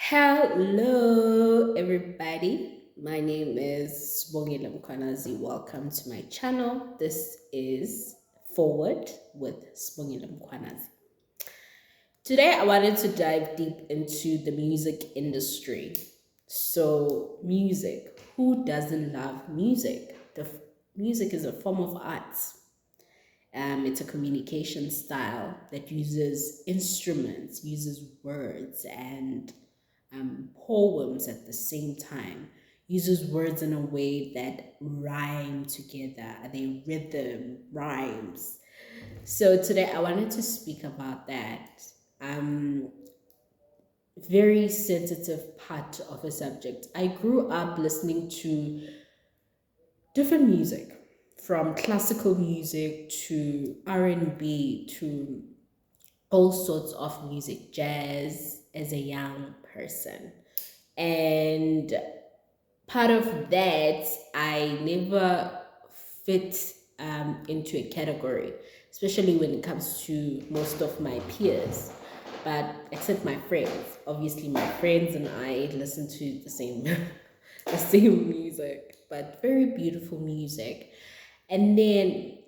Hello, everybody. My name is Bongilam Kwanazi. Welcome to my channel. This is Forward with Bongilam Kwanazi. Today, I wanted to dive deep into the music industry. So, music. Who doesn't love music? Music is a form of art. It's a communication style that uses instruments, uses words, and poems at the same time, uses words in a way that rhyme together, they rhythm, rhymes. So today I wanted to speak about that. Very sensitive part of a subject. I grew up listening to different music, from classical music to R&B to all sorts of music, jazz as a young person. And part of that, I never fit into a category, especially when it comes to most of my peers. But except my friends, obviously, my friends and I listen to the same, the same music, but very beautiful music. And then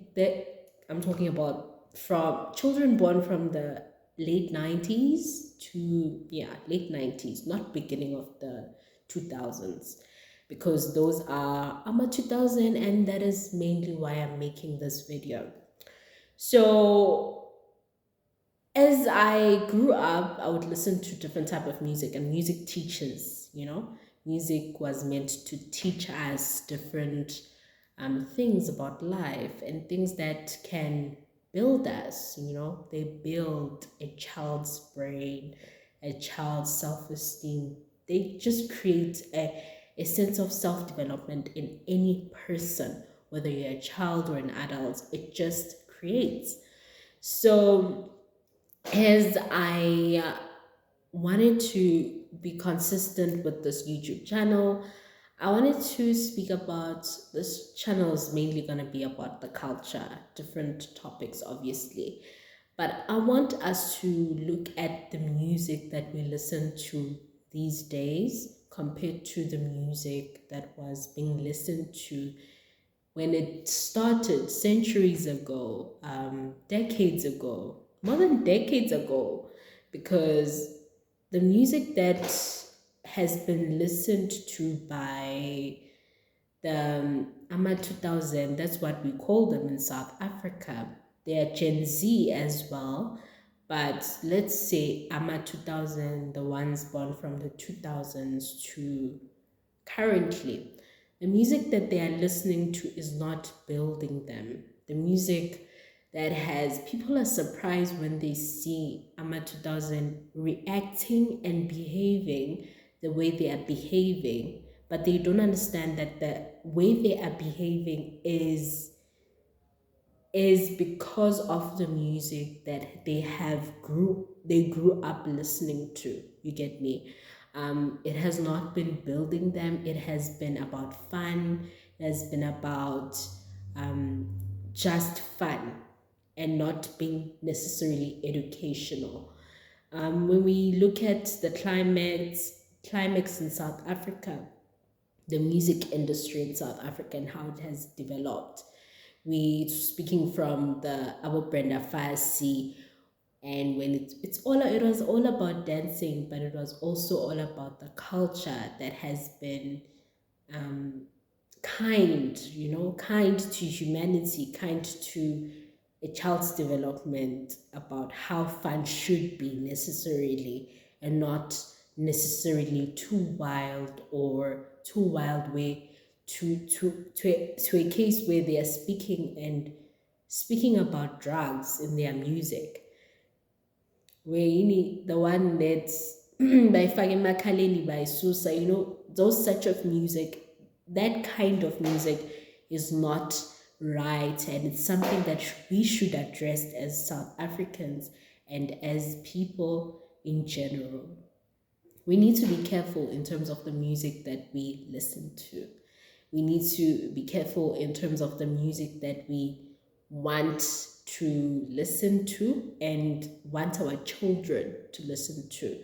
I'm talking about from children born from the late 90s to, yeah, late 90s, not beginning of the 2000s, because those are I'm a 2000, and that is mainly why I'm making this video. So as I grew up, I would listen to different type of music, and music teaches, music was meant to teach us different things about life and things that can build us. They build a child's brain, a child's self-esteem. They just create a sense of self-development in any person, whether you're a child or an adult. It just creates. So as I wanted to be consistent with this YouTube channel, I wanted to speak about this channel is mainly going to be about the culture, different topics, obviously. But I want us to look at the music that we listen to these days compared to the music that was being listened to when it started centuries ago, decades ago, more than decades ago, because the music that has been listened to by the AMA 2000, that's what we call them in South Africa. They are Gen Z as well, but let's say AMA 2000, the ones born from the 2000s to currently, the music that they are listening to is not building them. The music that has people are surprised when they see AMA 2000 reacting and behaving the way they are behaving, but they don't understand that the way they are behaving is because of the music that they grew up listening to. You get me? It has not been building them. It has been about fun. It has been about um, just fun and not being necessarily educational. When we look at the climax in South Africa, the music industry in South Africa and how it has developed. We speaking from the Abu Brenda Fassi, and when it was all about dancing, but it was also all about the culture that has been kind, kind to humanity, kind to a child's development, about how fun should be necessarily, and not necessarily too wild or too wild way to a case where they are speaking about drugs in their music, where you need the one that's by Fagin by Susa, those such of music, that kind of music is not right, and it's something that we should address as South Africans and as people in general. We need to be careful in terms of the music that we listen to. We need to be careful in terms of the music that we want to listen to and want our children to listen to.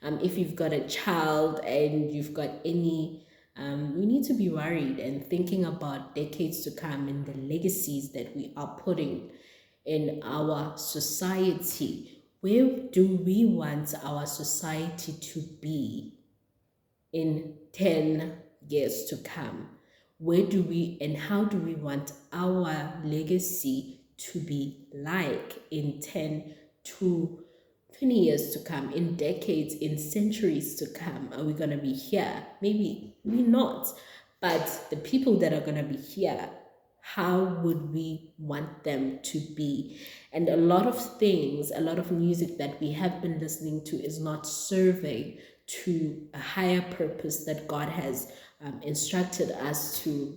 If you've got a child and you've got any, we need to be worried and thinking about decades to come and the legacies that we are putting in our society. Where do we want our society to be in 10 years to come? Where do we and how do we want our legacy to be like in 10 to 20 years to come, in decades, in centuries to come? Are we going to be here? Maybe we're not. But the people that are going to be here, how would we want them to be? And a lot of things, a lot of music that we have been listening to is not serving to a higher purpose that God has instructed us to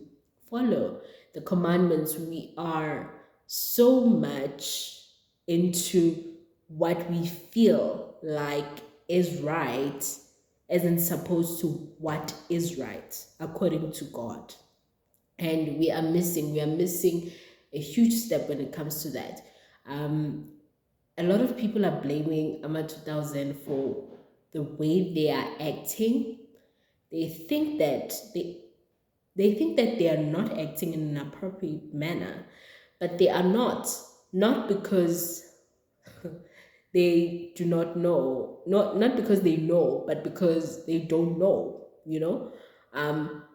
follow. The commandments, we are so much into what we feel like is right, isn't supposed to what is right according to God. And we are missing a huge step when it comes to that. um, a lot of people are blaming ama 2000 for the way they are acting. They think that they think that they are not acting in an appropriate manner, but they are not because they do not know, not because they know, but because they don't know,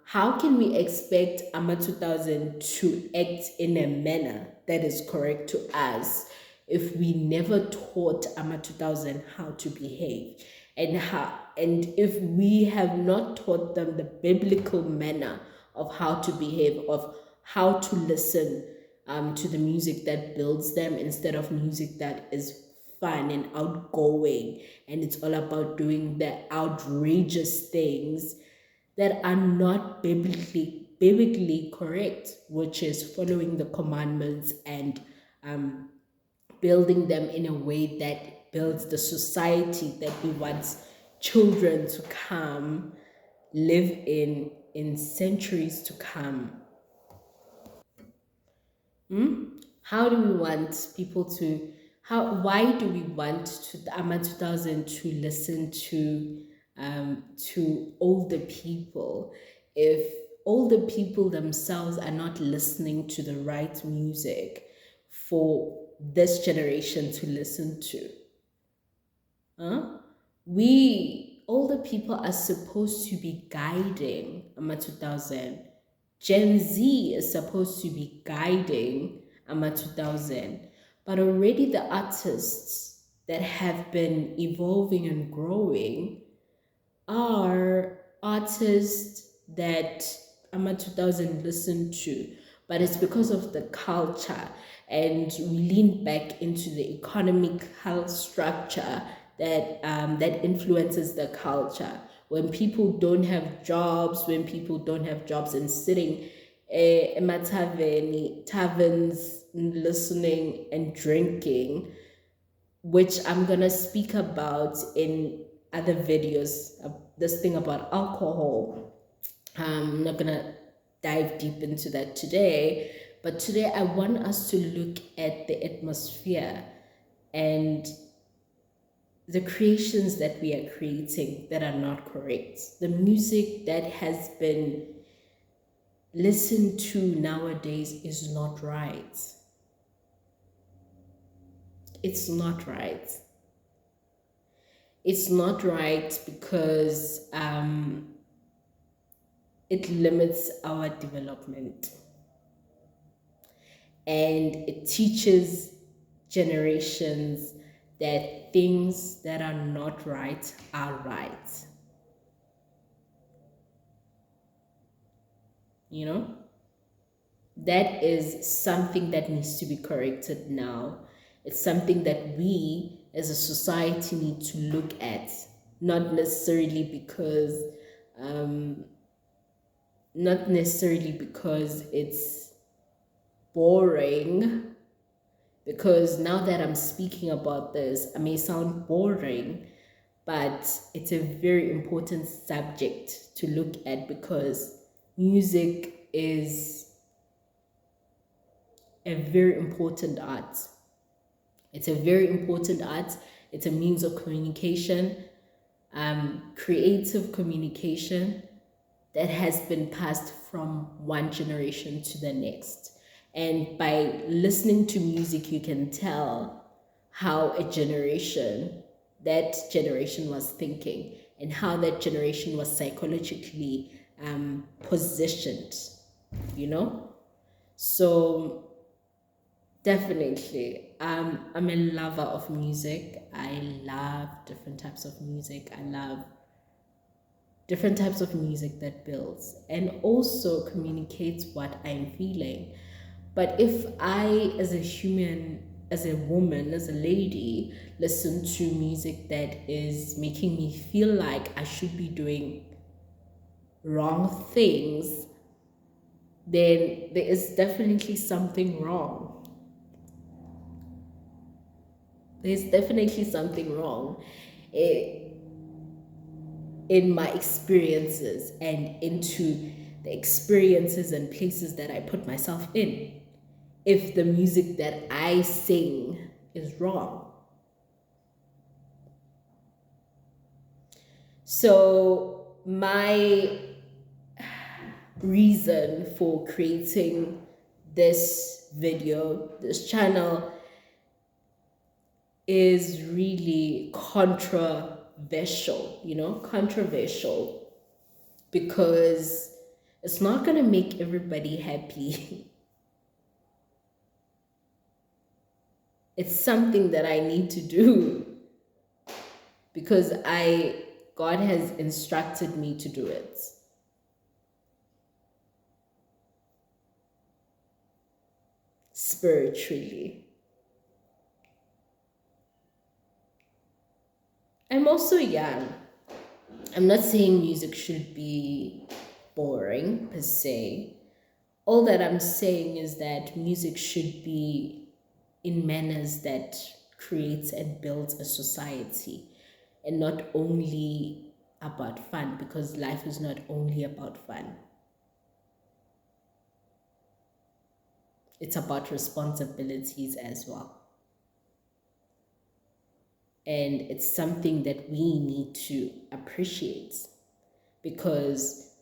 how can we expect ama 2000 to act in a manner that is correct to us if we never taught ama 2000 how to behave, and if we have not taught them the biblical manner of how to behave, of how to listen to the music that builds them instead of music that is fun and outgoing, and it's all about doing the outrageous things that are not biblically correct, which is following the commandments and building them in a way that builds the society that we want children to come live in centuries to come. How do we want people to, why do we want to the ama 2000 to listen to older people if older people themselves are not listening to the right music for this generation to listen to? Huh? We older people are supposed to be guiding ama 2000. Gen Z is supposed to be guiding ama 2000. But already the artists that have been evolving and growing are artists that ama 2000 listen to, but it's because of the culture, and we lean back into the economical structure that influences the culture. When people don't have jobs, and sitting taverns, listening and drinking, which I'm gonna speak about in other videos. This thing about alcohol. I'm not gonna dive deep into that today, but today I want us to look at the atmosphere and the creations that we are creating that are not correct. The music that has been listened to nowadays is not right. It's not right. It's not right because it limits our development, and it teaches generations that things that are not right are right. You know, that is something that needs to be corrected now. It's something that we as a society need to look at, not necessarily because um, not necessarily because it's boring, because now that I'm speaking about this, I may sound boring, but it's a very important subject to look at because music is a very important art. It's a very important art. It's a means of communication. creative communication that has been passed from one generation to the next. And by listening to music, you can tell how that generation was thinking, and how that generation was psychologically positioned, you know? So definitely, I'm a lover of music. I love different types of music. I love different types of music that builds and also communicates what I'm feeling. But if I, as a human, as a woman, as a lady, listen to music that is making me feel like I should be doing wrong things, then there is definitely something wrong. There's definitely something wrong eh, in my experiences and into the experiences and places that I put myself in. If the music that I sing is wrong. So, my reason for creating this video, this channel, is really controversial, because it's not going to make everybody happy. It's something that I need to do because God has instructed me to do it spiritually. I'm also young. I'm not saying music should be boring per se. All that I'm saying is that music should be in manners that creates and builds a society, and not only about fun, because life is not only about fun. It's about responsibilities as well. And it's something that we need to appreciate, because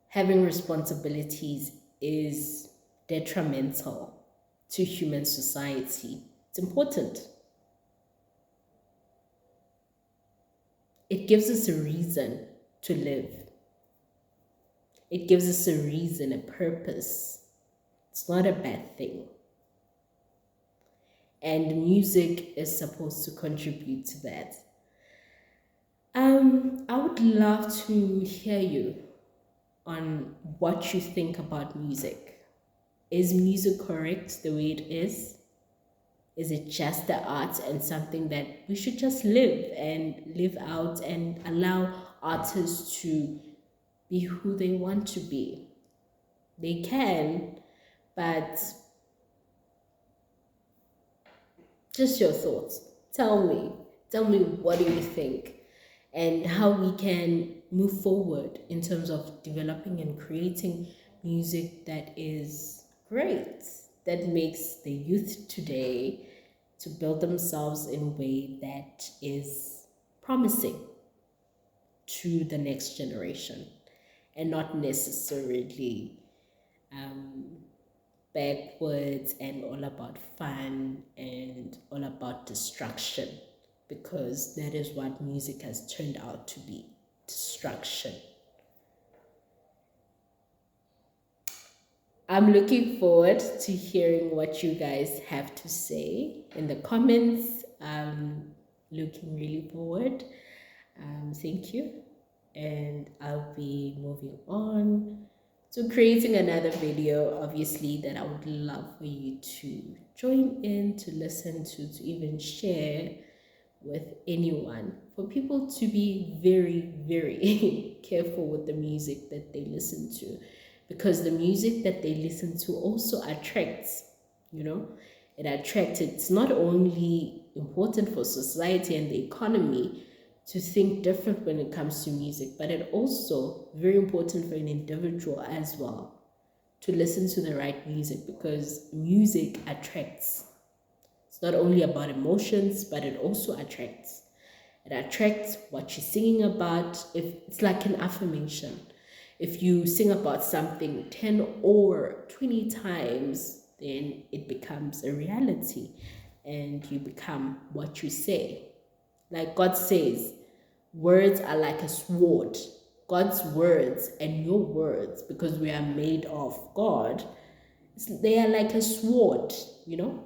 having responsibilities is detrimental to human society. It's important. It gives us a reason to live. It gives us a reason, a purpose. It's not a bad thing. And music is supposed to contribute to that. I would love to hear you on what you think about music. Is music correct the way it is? Is it just the art and something that we should just live out and allow artists to be who they want to be? They can, but just your thoughts. Tell me what do you think, and how we can move forward in terms of developing and creating music that is great, that makes the youth today to build themselves in a way that is promising to the next generation, and not necessarily um, backwards and all about fun and all about destruction, because that is what music has turned out to be: destruction. I'm looking forward to hearing what you guys have to say in the comments. Looking really forward. Thank you. And I'll be moving on to creating another video, obviously, that I would love for you to join in, to listen to even share with anyone, for people to be very, very careful with the music that they listen to, because the music that they listen to also attracts, it attracts. It's not only important for society and the economy to think different when it comes to music, but it also very important for an individual as well to listen to the right music, because music attracts. It's not only about emotions, but it also attracts. It attracts what you're singing about. If it's like an affirmation, if you sing about something 10 or 20 times, then it becomes a reality and you become what you say. Like God says, words are like a sword. God's words and your words, because we are made of God, they are like a sword, you know?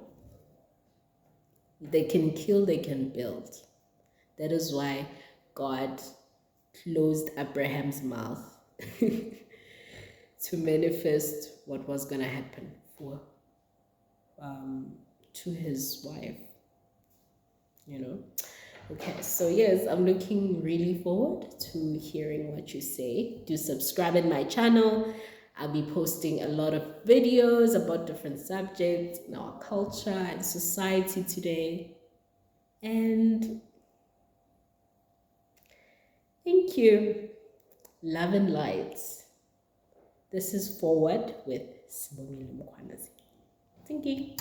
They can kill, they can build. That is why God closed Abraham's mouth to manifest what was going to happen for to his wife, you know. Okay, so yes, I'm looking really forward to hearing what you say. Do subscribe in my channel. I'll be posting a lot of videos about different subjects in our culture and society today. And thank you. Love and light. This is Forward with Sibongile Mkhwanazi. Thank you.